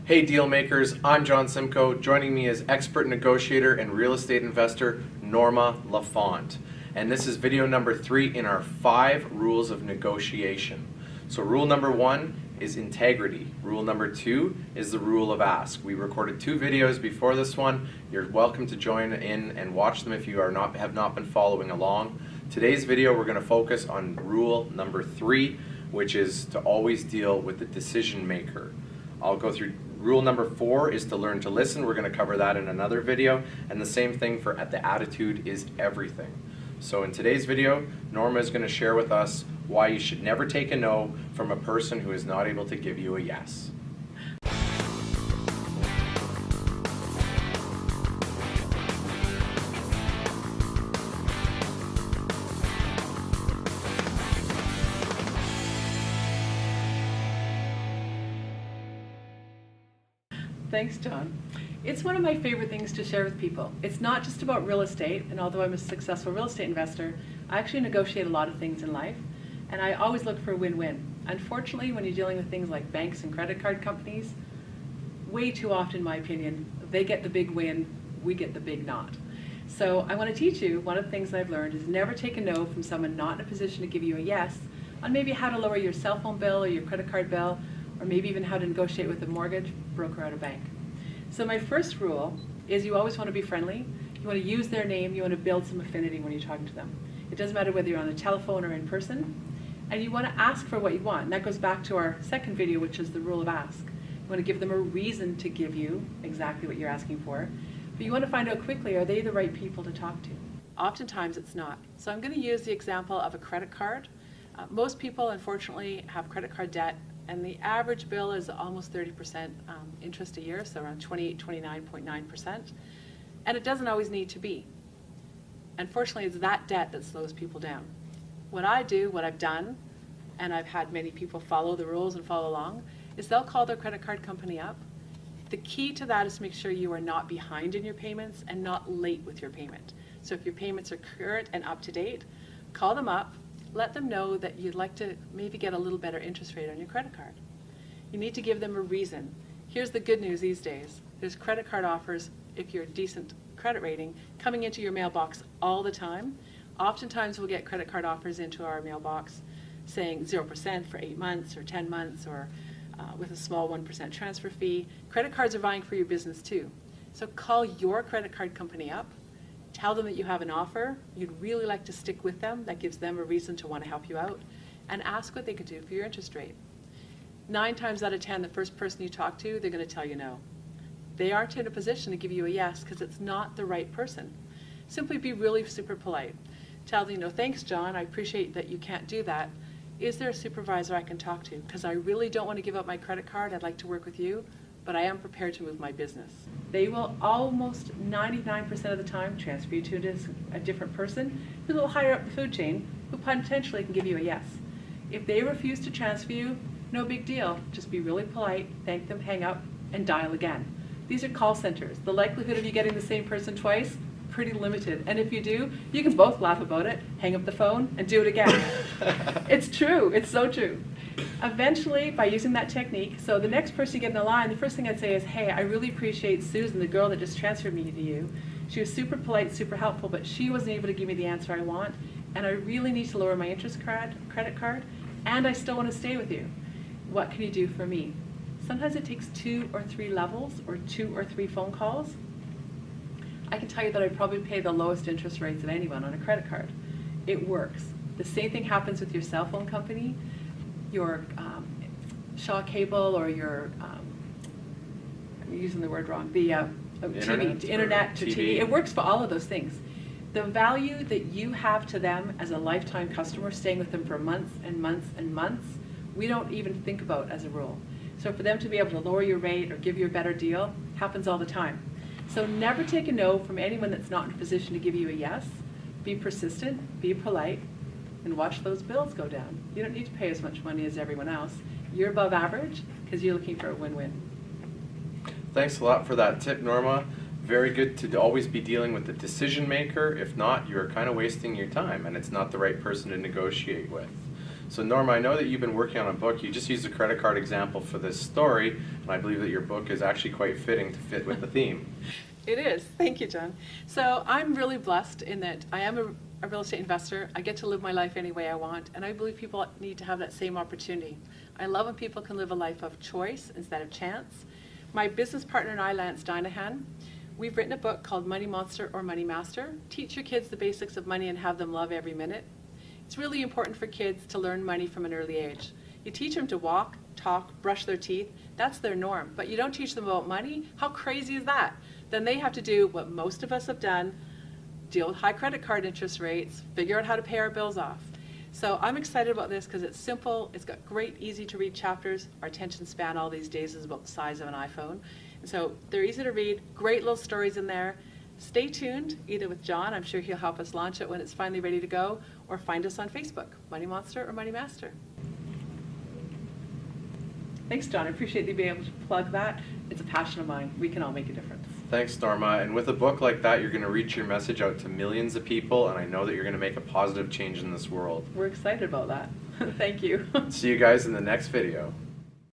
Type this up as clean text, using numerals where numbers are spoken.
Hey deal makers, I'm John Simcoe. Joining me is expert negotiator and real estate investor Norma Lafont. And this is video number 3 in our 5 rules of negotiation. So rule number 1 is integrity. Rule number 2 is the rule of ask. We recorded 2 videos before this one. You're welcome to join in and watch them if you have not been following along. Today's video we're going to focus on rule number 3, which is to always deal with the decision maker. I'll go through. Rule number 4 is to learn to listen. We're going to cover that in another video. And the same thing for the attitude is everything. So in today's video, Norma is going to share with us why you should never take a no from a person who is not able to give you a yes. Thanks, John. It's one of my favorite things to share with people. It's not just about real estate, and although I'm a successful real estate investor, I actually negotiate a lot of things in life, and I always look for a win-win. Unfortunately, when you're dealing with things like banks and credit card companies, way too often, in my opinion, they get the big win, we get the big not. So I want to teach you, one of the things that I've learned is never take a no from someone not in a position to give you a yes on maybe how to lower your cell phone bill or your credit card bill, or maybe even how to negotiate with a mortgage broker at a bank. So my first rule is you always want to be friendly. You want to use their name. You want to build some affinity when you're talking to them. It doesn't matter whether you're on the telephone or in person. And you want to ask for what you want. And that goes back to our second video, which is the rule of ask. You want to give them a reason to give you exactly what you're asking for. But you want to find out quickly, are they the right people to talk to? Oftentimes it's not. So I'm going to use the example of a credit card. Most people, unfortunately, have credit card debt. And the average bill is almost 30% interest a year, so around 29.9%. And it doesn't always need to be. Unfortunately, it's that debt that slows people down. What I've done, and I've had many people follow the rules and follow along, is they'll call their credit card company up. The key to that is to make sure you are not behind in your payments and not late with your payment. So if your payments are current and up to date, call them up. Let them know that you'd like to maybe get a little better interest rate on your credit card. You need to give them a reason. Here's the good news these days. There's credit card offers, if you're a decent credit rating, coming into your mailbox all the time. Oftentimes we'll get credit card offers into our mailbox saying 0% for 8 months or 10 months or with a small 1% transfer fee. Credit cards are vying for your business too. So call your credit card company up. Tell them that you have an offer, you'd really like to stick with them, that gives them a reason to want to help you out, and ask what they could do for your interest rate. 9 times out of 10, the first person you talk to, they're going to tell you no. They aren't in a position to give you a yes because it's not the right person. Simply be really super polite. Tell them, no, thanks, John, I appreciate that you can't do that. Is there a supervisor I can talk to? Because I really don't want to give up my credit card, I'd like to work with you, but I am prepared to move my business. They will almost 99% of the time transfer you to a different person who's a little higher up the food chain who potentially can give you a yes. If they refuse to transfer you, no big deal. Just be really polite, thank them, hang up, and dial again. These are call centers. The likelihood of you getting the same person twice, pretty limited. And if you do, you can both laugh about it, hang up the phone, and do it again. It's true. It's so true. Eventually, by using that technique, so the next person you get in the line, the first thing I'd say is, hey, I really appreciate Susan, the girl that just transferred me to you. She was super polite, super helpful, but she wasn't able to give me the answer I want, and I really need to lower my interest credit card, and I still want to stay with you. What can you do for me? Sometimes it takes 2 or 3 levels or 2 or 3 phone calls. I can tell you that I probably pay the lowest interest rates of anyone on a credit card. It works. The same thing happens with your cell phone company, your Shaw Cable, or your, I'm using the word wrong, the internet to TV. It works for all of those things. The value that you have to them as a lifetime customer, staying with them for months and months and months, we don't even think about as a rule. So for them to be able to lower your rate or give you a better deal happens all the time. So never take a no from anyone that's not in a position to give you a yes. Be persistent, be polite, and watch those bills go down. You don't need to pay as much money as everyone else. You're above average because you're looking for a win-win. Thanks a lot for that tip, Norma. Very good to always be dealing with the decision maker. If not, you're kind of wasting your time and it's not the right person to negotiate with. So Norma, I know that you've been working on a book. You just used a credit card example for this story, and I believe that your book is actually quite fitting to fit with the theme. It is. Thank you, John. So I'm really blessed in that I am a real estate investor. I get to live my life any way I want, and I believe people need to have that same opportunity. I love when people can live a life of choice instead of chance. My business partner and I, Lance Dynahan, we've written a book called Money Monster or Money Master. Teach your kids the basics of money and have them love every minute. It's really important for kids to learn money from an early age. You teach them to walk, talk, brush their teeth. That's their norm. But you don't teach them about money? How crazy is that? Then they have to do what most of us have done, deal with high credit card interest rates, figure out how to pay our bills off. So I'm excited about this because it's simple, it's got great, easy to read chapters. Our attention span all these days is about the size of an iPhone. And so they're easy to read, great little stories in there. Stay tuned, either with John, I'm sure he'll help us launch it when it's finally ready to go, or find us on Facebook, Money Monster or Money Master. Thanks, John. I appreciate you being able to plug that. It's a passion of mine. We can all make a difference. Thanks, Norma. And with a book like that, you're going to reach your message out to millions of people, and I know that you're going to make a positive change in this world. We're excited about that. Thank you. See you guys in the next video.